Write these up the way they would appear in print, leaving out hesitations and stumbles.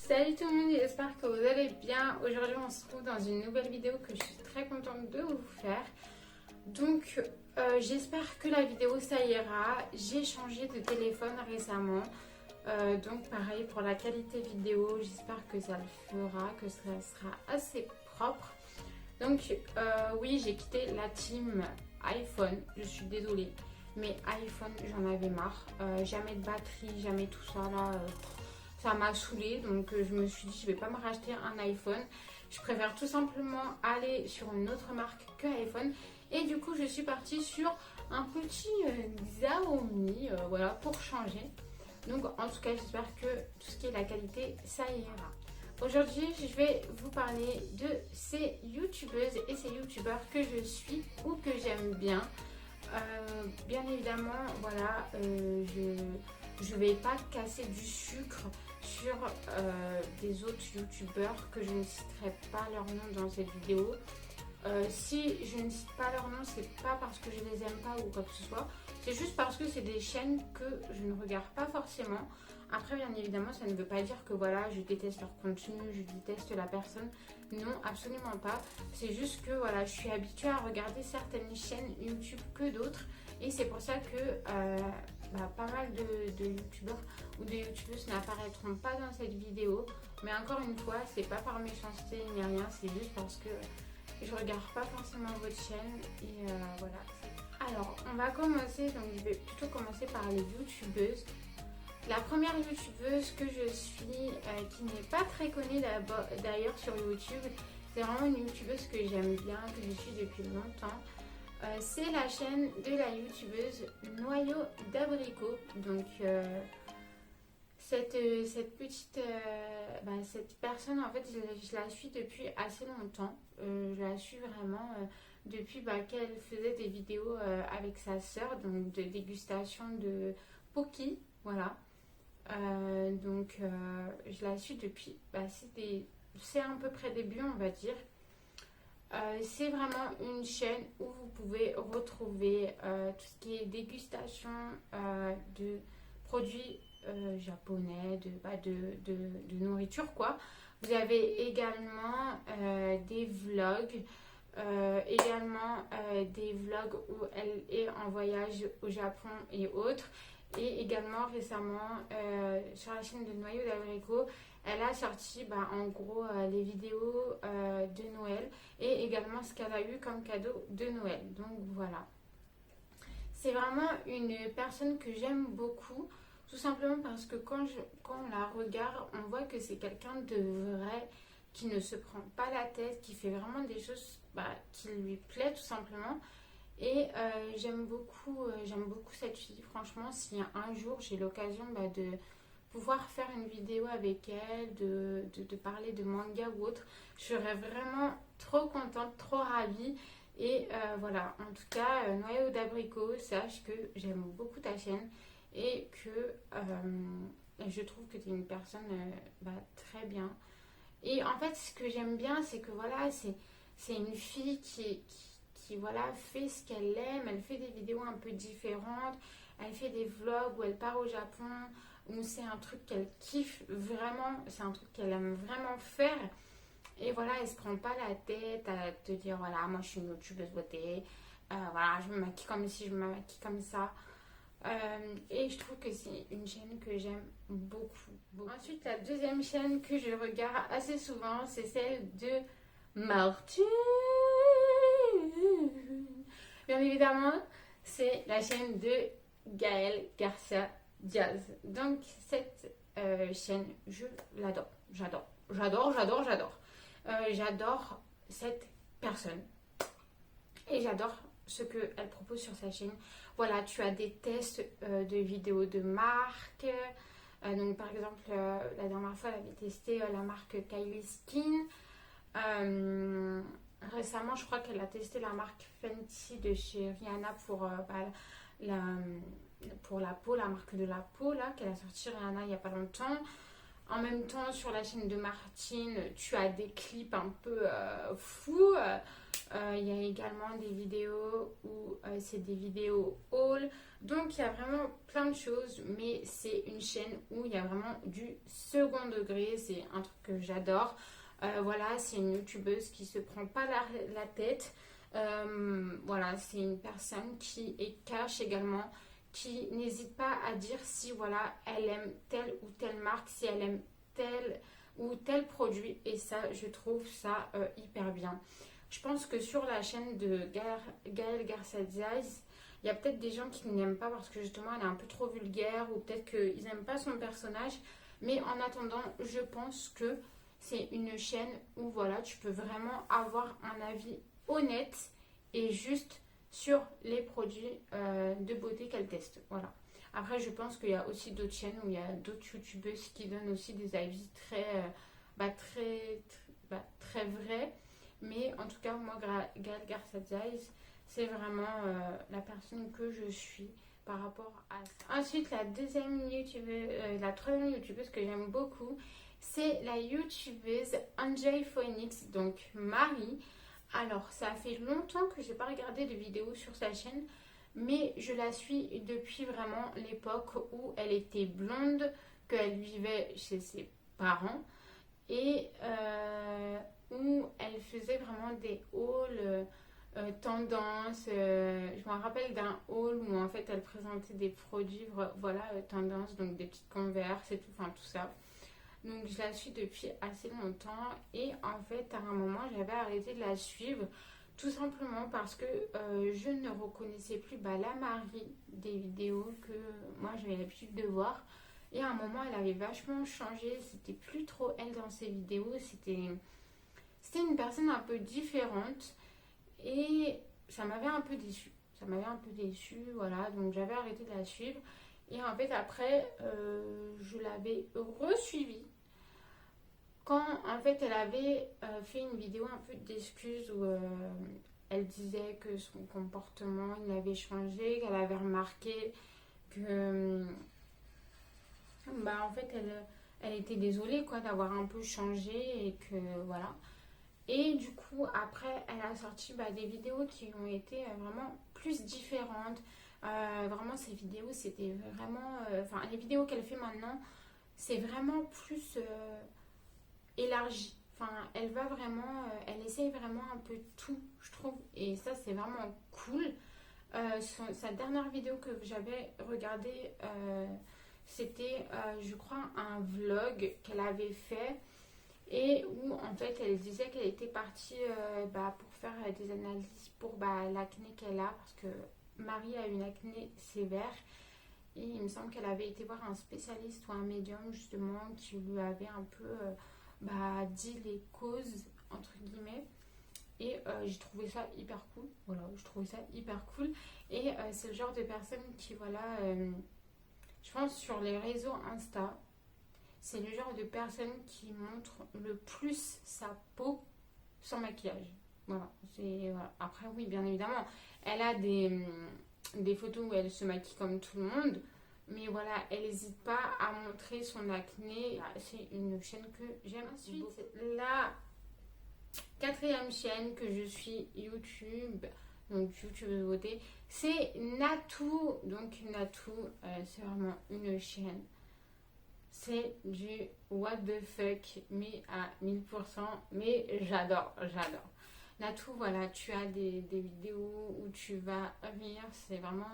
Salut tout le monde, j'espère que vous allez bien. Aujourd'hui on se trouve dans une nouvelle vidéo que je suis très contente de vous faire. Donc j'espère que la vidéo ça ira. J'ai changé de téléphone récemment. Donc pareil pour la qualité vidéo, j'espère que ça le fera, que ça sera assez propre. Donc oui, j'ai quitté la team iPhone, je suis désolée. Mais iPhone, j'en avais marre. Jamais de batterie, jamais tout ça là. Ça m'a saoulée, donc je me suis dit je vais pas me racheter un iPhone. Je préfère tout simplement aller sur une autre marque que iPhone. Et du coup je suis partie sur un petit Xiaomi, voilà, pour changer. Donc en tout cas j'espère que tout ce qui est la qualité ça ira. Aujourd'hui je vais vous parler de ces youtubeuses et ces youtubeurs que je suis ou que j'aime bien. Bien évidemment voilà, je vais pas casser du sucre sur des autres youtubeurs que je ne citerai pas leur nom dans cette vidéo. Si je ne cite pas leur nom, c'est pas parce que je les aime pas ou quoi que ce soit, c'est juste parce que c'est des chaînes que je ne regarde pas forcément. Après bien évidemment ça ne veut pas dire que voilà je déteste leur contenu, je déteste la personne, non absolument pas. C'est juste que voilà je suis habituée à regarder certaines chaînes YouTube que d'autres et c'est pour ça que pas mal de youtubeurs ou de youtubeuses n'apparaîtront pas dans cette vidéo. Mais encore une fois c'est pas par méchanceté ni rien, c'est juste parce que je regarde pas forcément votre chaîne et voilà. Alors on va commencer, donc je vais plutôt commencer par les youtubeuses. La première youtubeuse que je suis, qui n'est pas très connue d'ailleurs sur YouTube, c'est vraiment une youtubeuse que j'aime bien, que je suis depuis longtemps. C'est la chaîne de la youtubeuse Noyau d'Abricot. Donc cette petite cette personne en fait je la suis depuis assez longtemps. Je la suis vraiment depuis qu'elle faisait des vidéos avec sa sœur, donc de dégustation de Pocky, voilà. Je la suis depuis, c'est à peu près début on va dire. C'est vraiment une chaîne où vous pouvez retrouver tout ce qui est dégustation de produits japonais, de nourriture quoi. Vous avez également des vlogs, des vlogs où elle est en voyage au Japon et autres. Et également récemment sur la chaîne de Noyau d'Abricot, elle a sorti en gros les vidéos de Noël et également ce qu'elle a eu comme cadeau de Noël. Donc voilà. C'est vraiment une personne que j'aime beaucoup, tout simplement parce que quand on la regarde, on voit que c'est quelqu'un de vrai, qui ne se prend pas la tête, qui fait vraiment des choses qui lui plaît tout simplement. Et j'aime beaucoup cette fille. Franchement, si un jour j'ai l'occasion de pouvoir faire une vidéo avec elle, de parler de manga ou autre, je serais vraiment trop contente, trop ravie. Et voilà, en tout cas, Noyau d'Abricot, sache que j'aime beaucoup ta chaîne et que je trouve que tu es une personne très bien. Et en fait, ce que j'aime bien, c'est que voilà, c'est une fille qui voilà, fait ce qu'elle aime. Elle fait des vidéos un peu différentes. Elle fait des vlogs où elle part au Japon, où c'est un truc qu'elle kiffe vraiment. C'est un truc qu'elle aime vraiment faire. Et voilà, elle se prend pas la tête à te dire voilà, moi je suis une youtubeuse beauté. Voilà, je me maquille comme ci, je me maquille comme ça. Et je trouve que c'est une chaîne que j'aime beaucoup, beaucoup. Ensuite, la deuxième chaîne que je regarde assez souvent, c'est celle de Martine. Bien évidemment, c'est la chaîne de Gaël Garcia Diaz. Donc cette chaîne, je l'adore. J'adore cette personne. Et j'adore ce qu'elle propose sur sa chaîne. Voilà, tu as des tests de vidéos de marques. Donc par exemple, la dernière fois, elle avait testé la marque Kylie Skin. Récemment, je crois qu'elle a testé la marque Fenty de chez Rihanna pour la peau, la marque de la peau là qu'elle a sorti Rihanna il n'y a pas longtemps. En même temps, sur la chaîne de Martine, tu as des clips un peu fous. Il y a également des vidéos où c'est des vidéos haul. Donc il y a vraiment plein de choses, mais c'est une chaîne où il y a vraiment du second degré. C'est un truc que j'adore. Voilà, c'est une youtubeuse qui se prend pas la tête. Voilà, c'est une personne qui est cash également, qui n'hésite pas à dire si voilà, elle aime telle ou telle marque, si elle aime tel ou tel produit. Et ça, je trouve ça hyper bien. Je pense que sur la chaîne de Gaël Garcia Diaz, il y a peut-être des gens qui n'aiment pas parce que justement elle est un peu trop vulgaire ou peut-être qu'ils n'aiment pas son personnage. Mais en attendant, je pense que c'est une chaîne où voilà, tu peux vraiment avoir un avis honnête et juste sur les produits de beauté qu'elle teste. Voilà. Après, je pense qu'il y a aussi d'autres chaînes où il y a d'autres youtubeuses qui donnent aussi des avis très vrais. Mais en tout cas, moi, Gaël Garcia Diaz, c'est vraiment la personne que je suis par rapport à ça. Ensuite, la troisième youtubeuse que j'aime beaucoup, c'est la youtubeuse Enjoy Phoenix, donc Marie. Alors, ça fait longtemps que j'ai pas regardé de vidéos sur sa chaîne, mais je la suis depuis vraiment l'époque où elle était blonde, qu'elle vivait chez ses parents et où elle faisait vraiment des hauls tendances. Je me rappelle d'un haul où en fait elle présentait des produits, voilà, tendances, donc des petites Converse et tout, enfin tout ça. Donc je la suis depuis assez longtemps et en fait à un moment j'avais arrêté de la suivre tout simplement parce que je ne reconnaissais plus la Marie des vidéos que moi j'avais l'habitude de voir. Et à un moment elle avait vachement changé, c'était plus trop elle dans ses vidéos, c'était une personne un peu différente et ça m'avait un peu déçue. Ça m'avait un peu déçue, voilà, donc j'avais arrêté de la suivre. Et en fait après je l'avais resuivie quand en fait elle avait fait une vidéo un peu d'excuses où elle disait que son comportement il avait changé, qu'elle avait remarqué que en fait elle était désolée quoi d'avoir un peu changé et que voilà. Et du coup après elle a sorti des vidéos qui ont été vraiment plus différentes. Vraiment ces vidéos c'était vraiment enfin les vidéos qu'elle fait maintenant c'est vraiment plus élargie. Enfin, elle va vraiment, elle essaye vraiment un peu tout, je trouve. Et ça, c'est vraiment cool. Sa dernière vidéo que j'avais regardée, c'était, je crois, un vlog qu'elle avait fait. Et où, en fait, elle disait qu'elle était partie pour faire des analyses pour l'acné qu'elle a. Parce que Marie a une acné sévère. Et il me semble qu'elle avait été voir un spécialiste ou un médium, justement, qui lui avait un peu dit les causes entre guillemets et j'ai trouvé ça hyper cool. Voilà, je trouvais ça hyper cool et c'est le genre de personne qui voilà je pense sur les réseaux Insta c'est le genre de personne qui montre le plus sa peau sans maquillage. Voilà, voilà. Après oui bien évidemment elle a des photos où elle se maquille comme tout le monde. Mais voilà, elle n'hésite pas à montrer son acné. C'est une chaîne que j'aime. Ensuite, la quatrième chaîne que je suis YouTube, donc YouTube de beauté, c'est Natou. Donc Natou, c'est vraiment une chaîne. C'est du what the fuck, mais à 1000%. Mais j'adore. Natou, voilà, tu as des vidéos où tu vas rire. C'est vraiment...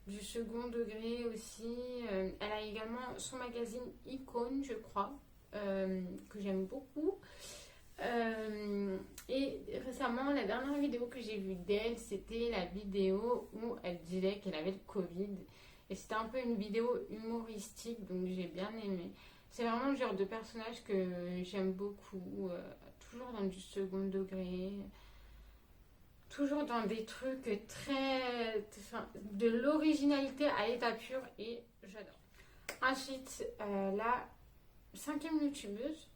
du second degré aussi. Elle a également son magazine Icône, je crois, que j'aime beaucoup. Et récemment, la dernière vidéo que j'ai vue d'elle, c'était la vidéo où elle disait qu'elle avait le Covid. Et c'était un peu une vidéo humoristique, donc j'ai bien aimé. C'est vraiment le genre de personnage que j'aime beaucoup, toujours dans du second degré. Toujours dans des trucs de l'originalité à l'état pur et j'adore. Ensuite, la cinquième youtubeuse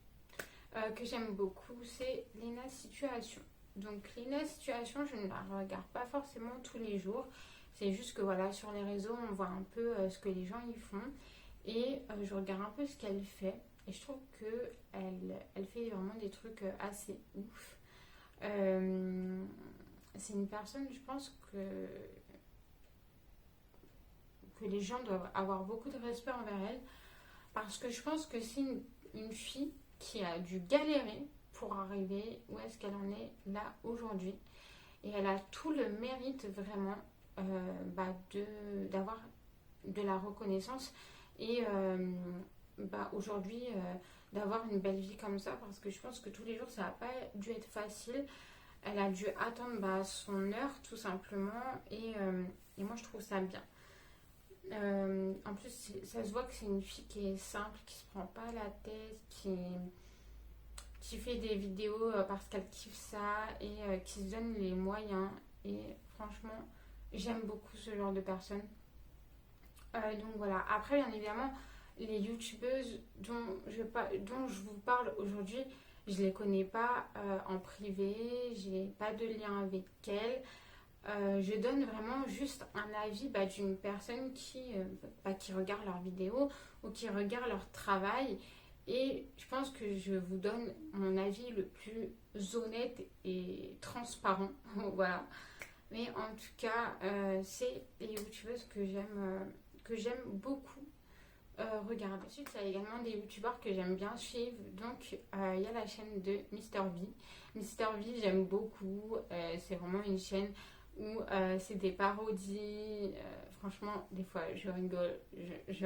que j'aime beaucoup, c'est Lena Situation. Donc Lena Situation, je ne la regarde pas forcément tous les jours. C'est juste que voilà, sur les réseaux, on voit un peu ce que les gens y font. Et je regarde un peu ce qu'elle fait. Et je trouve qu'elle fait vraiment des trucs assez ouf. C'est une personne, je pense que les gens doivent avoir beaucoup de respect envers elle, parce que je pense que c'est une fille qui a dû galérer pour arriver où est-ce qu'elle en est là aujourd'hui. Et elle a tout le mérite vraiment d'avoir de la reconnaissance et aujourd'hui d'avoir une belle vie comme ça, parce que je pense que tous les jours ça n'a pas dû être facile. Elle a dû attendre son heure tout simplement et moi je trouve ça bien. En plus ça se voit que c'est une fille qui est simple, qui se prend pas la tête, qui fait des vidéos parce qu'elle kiffe ça et qui se donne les moyens. Et franchement, j'aime beaucoup ce genre de personnes. Donc voilà. Après, bien évidemment, les youtubeuses dont je vous parle aujourd'hui, je les connais pas en privé, j'ai pas de lien avec elles. Je donne vraiment juste un avis d'une personne qui regarde leurs vidéos ou qui regarde leur travail. Et je pense que je vous donne mon avis le plus honnête et transparent. Voilà. Mais en tout cas, c'est les youtubeuses que j'aime beaucoup regarder. Ensuite, il y a également des youtubeurs que j'aime bien suivre. Donc, il y a la chaîne de MrV. MrV, j'aime beaucoup. C'est vraiment une chaîne où c'est des parodies. Franchement, des fois, je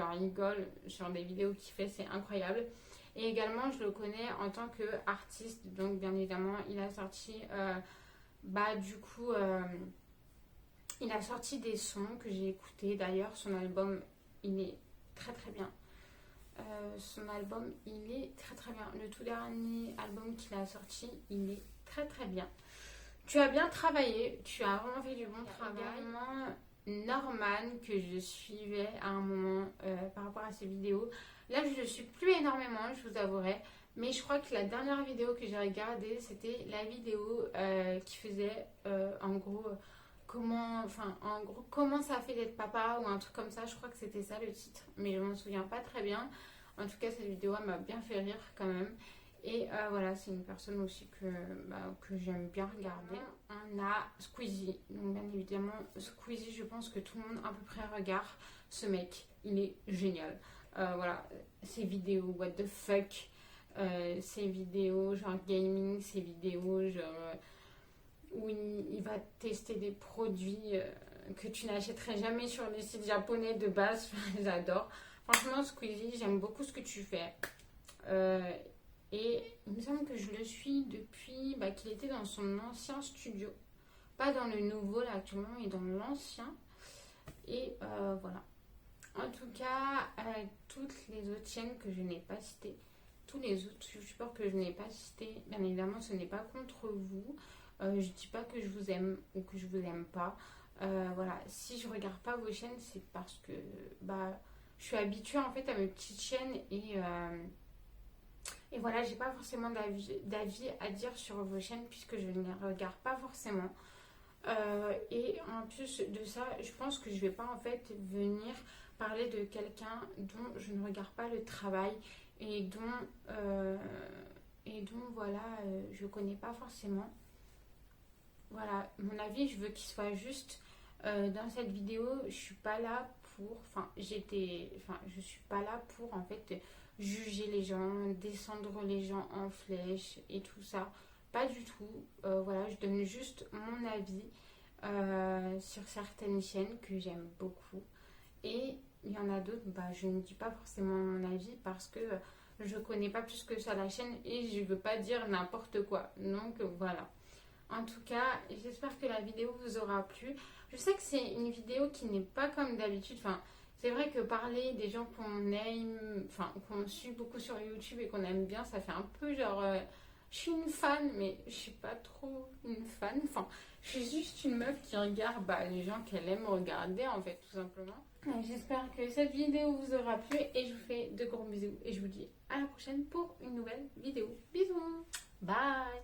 rigole sur des vidéos qu'il fait, c'est incroyable. Et également, je le connais en tant qu'artiste. Donc, bien évidemment, il a sorti il a sorti des sons que j'ai écoutés. D'ailleurs, son album, il est très très bien. Son album, il est très très bien. Le tout dernier album qu'il a sorti, il est très très bien. Tu as bien travaillé, tu as vraiment fait du bon travail. Également Norman, que je suivais à un moment par rapport à ses vidéos. Là, je ne le suis plus énormément, je vous avouerai. Mais je crois que la dernière vidéo que j'ai regardée, c'était la vidéo qui faisait en gros comment ça fait d'être papa ou un truc comme ça. Je crois que c'était ça le titre, mais je m'en souviens pas très bien. En tout cas, cette vidéo m'a bien fait rire quand même. Et voilà, c'est une personne aussi que j'aime bien regarder. On a Squeezie. Donc bien évidemment, Squeezie, je pense que tout le monde à peu près regarde ce mec. Il est génial. Voilà, ses vidéos, what the fuck. Ses vidéos genre gaming, ses vidéos genre où il va tester des produits que tu n'achèterais jamais sur les sites japonais de base. J'adore. Franchement, Squeezie, j'aime beaucoup ce que tu fais. Et il me semble que je le suis depuis qu'il était dans son ancien studio. Pas dans le nouveau là actuellement, mais dans l'ancien. Et voilà. En tout cas, toutes les autres chaînes que je n'ai pas citées, tous les autres youtubeurs que je n'ai pas cités, bien évidemment, ce n'est pas contre vous. Je dis pas que je vous aime ou que je vous aime pas. Voilà, si je regarde pas vos chaînes, c'est parce que je suis habituée en fait à mes petites chaînes et voilà, j'ai pas forcément d'avis à dire sur vos chaînes puisque je ne les regarde pas forcément. Et en plus de ça, je pense que je vais pas en fait venir parler de quelqu'un dont je ne regarde pas le travail et dont voilà, je connais pas forcément. Voilà, mon avis, je veux qu'il soit juste. Dans cette vidéo, je suis pas là pour. Je suis pas là pour en fait juger les gens, descendre les gens en flèche et tout ça. Pas du tout. Voilà, je donne juste mon avis sur certaines chaînes que j'aime beaucoup. Et il y en a d'autres, je ne dis pas forcément mon avis parce que je connais pas plus que ça la chaîne et je veux pas dire n'importe quoi. Donc voilà. En tout cas, j'espère que la vidéo vous aura plu. Je sais que c'est une vidéo qui n'est pas comme d'habitude. Enfin, c'est vrai que parler des gens qu'on aime, qu'on suit beaucoup sur YouTube et qu'on aime bien, ça fait un peu genre... je suis une fan, mais je suis pas trop une fan. Enfin, je suis juste une meuf qui regarde les gens qu'elle aime regarder, en fait, tout simplement. J'espère que cette vidéo vous aura plu et je vous fais de gros bisous. Et je vous dis à la prochaine pour une nouvelle vidéo. Bisous. Bye.